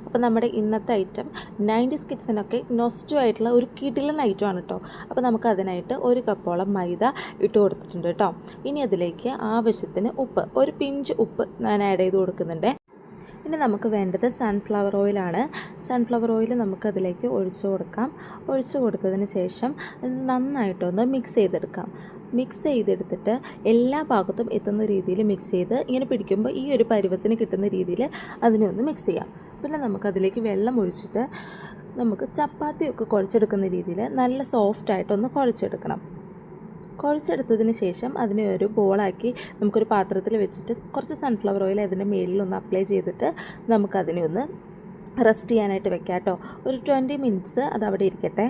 അപ്പോൾ നമ്മുടെ ഇന്നത്തെ ഐറ്റം 90s കിഡ്സിനൊക്കെ നൊസ്റ്റു ആയിട്ടുള്ള ഒരു കിടിലൻ ഐറ്റമാണ് കേട്ടോ. അപ്പോൾ നമുക്ക് അതിനായിട്ട് 1 കപ്പോളം മൈദ ഇട്ട് കൊടുത്തിട്ടുണ്ട് കേട്ടോ. ഇനി അതിലേക്ക് ആവശ്യത്തിന് ഉപ്പ്, ഒരു പിഞ്ച് ഉപ്പ് ഞാൻ ആഡ് ചെയ്ത് കൊടുക്കുന്നുണ്ട്. ഇനി നമുക്ക് വേണ്ടത് സൺഫ്ലവർ ഓയിലാണ്. സൺഫ്ലവർ ഓയിൽ നമുക്കതിലേക്ക് ഒഴിച്ചു കൊടുക്കാം. ഒഴിച്ചു കൊടുത്തതിന് ശേഷം നന്നായിട്ടൊന്ന് മിക്സ് ചെയ്തെടുക്കാം. മിക്സ് ചെയ്തെടുത്തിട്ട് എല്ലാ ഭാഗത്തും എത്തുന്ന രീതിയിൽ മിക്സ് ചെയ്ത് ഇങ്ങനെ പിടിക്കുമ്പോൾ ഈ ഒരു പരുവത്തിന് കിട്ടുന്ന രീതിയിൽ അതിനെ ഒന്ന് മിക്സ് ചെയ്യാം. പിന്നെ നമുക്കതിലേക്ക് വെള്ളം ഒഴിച്ചിട്ട് നമുക്ക് ചപ്പാത്തിയൊക്കെ കുഴച്ചെടുക്കുന്ന രീതിയിൽ നല്ല സോഫ്റ്റായിട്ടൊന്ന് കുഴച്ചെടുക്കണം. കുഴച്ചെടുത്തതിന് ശേഷം അതിനെ ഒരു ബോളാക്കി നമുക്കൊരു പാത്രത്തിൽ വെച്ചിട്ട് കുറച്ച് സൺഫ്ലവർ ഓയിൽ അതിൻ്റെ മേലിലൊന്ന് അപ്ലൈ ചെയ്തിട്ട് നമുക്കതിനെ ഒന്ന് റെസ്റ്റ് ചെയ്യാനായിട്ട് വെക്കാം കേട്ടോ. ഒരു 20 മിനിറ്റ്സ് അത് അവിടെ ഇരിക്കട്ടെ.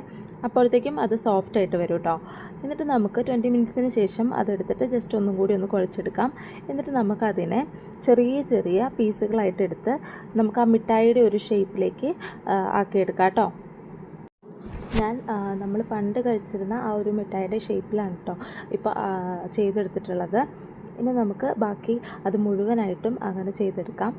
അപ്പോഴത്തേക്കും അത് സോഫ്റ്റായിട്ട് വരും കേട്ടോ. എന്നിട്ട് നമുക്ക് 20 മിനിറ്റ്സിന് ശേഷം അതെടുത്തിട്ട് ജസ്റ്റ് ഒന്നും കൂടി ഒന്ന് കുഴച്ചെടുക്കാം. എന്നിട്ട് നമുക്കതിനെ ചെറിയ ചെറിയ പീസുകളായിട്ട് എടുത്ത് നമുക്ക് ആ മിഠായിയുടെ ഒരു ഷേപ്പിലേക്ക് ആക്കിയെടുക്കാം കേട്ടോ. ഞാൻ നമ്മൾ പണ്ട് കഴിച്ചിരുന്ന ആ ഒരു മിഠായിയുടെ ഷേപ്പിലാണ് കേട്ടോ ഇപ്പോൾ ചെയ്തെടുത്തിട്ടുള്ളത്. ഇനി നമുക്ക് ബാക്കി അത് മുഴുവനായിട്ടും അങ്ങനെ ചെയ്തെടുക്കാം.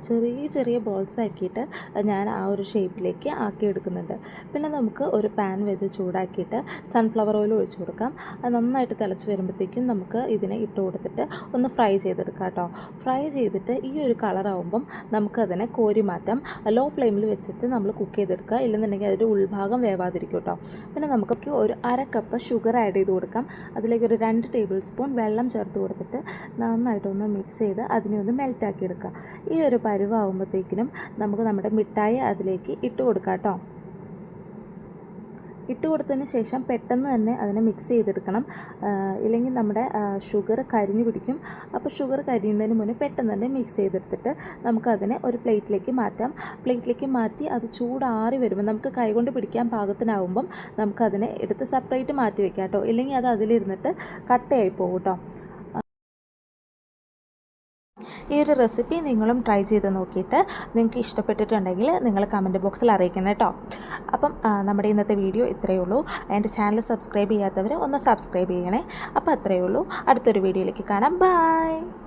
ചെറിയ ചെറിയ ബോൾസ് ആക്കിയിട്ട് ഞാൻ ആ ഒരു ഷേപ്പിലേക്ക് ആക്കിയെടുക്കുന്നുണ്ട്. പിന്നെ നമുക്ക് ഒരു പാൻ വെച്ച് ചൂടാക്കിയിട്ട് സൺഫ്ലവർ ഓയിൽ ഒഴിച്ചു കൊടുക്കാം. അത് നന്നായിട്ട് തിളച്ച് വരുമ്പോഴത്തേക്കും നമുക്ക് ഇതിനെ ഇട്ട് കൊടുത്തിട്ട് ഒന്ന് ഫ്രൈ ചെയ്തെടുക്കാം കേട്ടോ. ഫ്രൈ ചെയ്തിട്ട് ഈ ഒരു കളറാവുമ്പം നമുക്കതിനെ കോരി മാറ്റാം. ലോ ഫ്ലെയിമിൽ വെച്ചിട്ട് നമ്മൾ കുക്ക് ചെയ്തെടുക്കുക, ഇല്ലെന്നുണ്ടെങ്കിൽ അതിൻ്റെ ഉൾഭാഗം വേവാതിരിക്കും കേട്ടോ. പിന്നെ നമുക്ക് ഒരു 1/2 കപ്പ് ഷുഗർ ആഡ് ചെയ്ത് കൊടുക്കാം. അതിലേക്ക് ഒരു 2 ടേബിൾ സ്പൂൺ വെള്ളം ചേർത്ത് കൊടുത്തിട്ട് നന്നായിട്ടൊന്ന് മിക്സ് ചെയ്ത് അതിനെ ഒന്ന് മെൽറ്റാക്കി എടുക്കുക. ഈ ഒരു പരുവാകുമ്പോഴത്തേക്കിനും നമുക്ക് നമ്മുടെ മിഠായി അതിലേക്ക് ഇട്ട് കൊടുക്കാം കേട്ടോ. ഇട്ട് കൊടുത്തതിന് ശേഷം പെട്ടെന്ന് തന്നെ അതിനെ മിക്സ് ചെയ്തെടുക്കണം, ഇല്ലെങ്കിൽ നമ്മുടെ ഷുഗർ കരിഞ്ഞു പിടിക്കും. അപ്പോൾ ഷുഗർ കരിയുന്നതിന് മുന്നേ പെട്ടെന്ന് തന്നെ മിക്സ് ചെയ്തെടുത്തിട്ട് നമുക്കതിനെ ഒരു പ്ലേറ്റിലേക്ക് മാറ്റാം. പ്ലേറ്റിലേക്ക് മാറ്റി അത് ചൂടാറി വരുമ്പോൾ നമുക്ക് കൈകൊണ്ട് പിടിക്കാൻ പാകത്തിനാവുമ്പം നമുക്കതിനെ എടുത്ത് സെപ്പറേറ്റ് മാറ്റി വെക്കാം കേട്ടോ. ഇല്ലെങ്കിൽ അത് അതിലിരുന്നിട്ട് കട്ടയായി പോകും കേട്ടോ. ഈ ഒരു റെസിപ്പി നിങ്ങളും ട്രൈ ചെയ്ത് നോക്കിയിട്ട് നിങ്ങൾക്ക് ഇഷ്ടപ്പെട്ടിട്ടുണ്ടെങ്കിൽ നിങ്ങൾ കമൻറ്റ് ബോക്സിൽ അറിയിക്കണം കേട്ടോ. അപ്പം നമ്മുടെ ഇന്നത്തെ വീഡിയോ ഇത്രയേ ഉള്ളൂ. എൻ്റെ ചാനൽ സബ്സ്ക്രൈബ് ചെയ്യാത്തവർ ഒന്ന് സബ്സ്ക്രൈബ് ചെയ്യണേ. അപ്പോൾ അത്രയേ ഉള്ളൂ. അടുത്തൊരു വീഡിയോയിലേക്ക് കാണാം. ബൈ.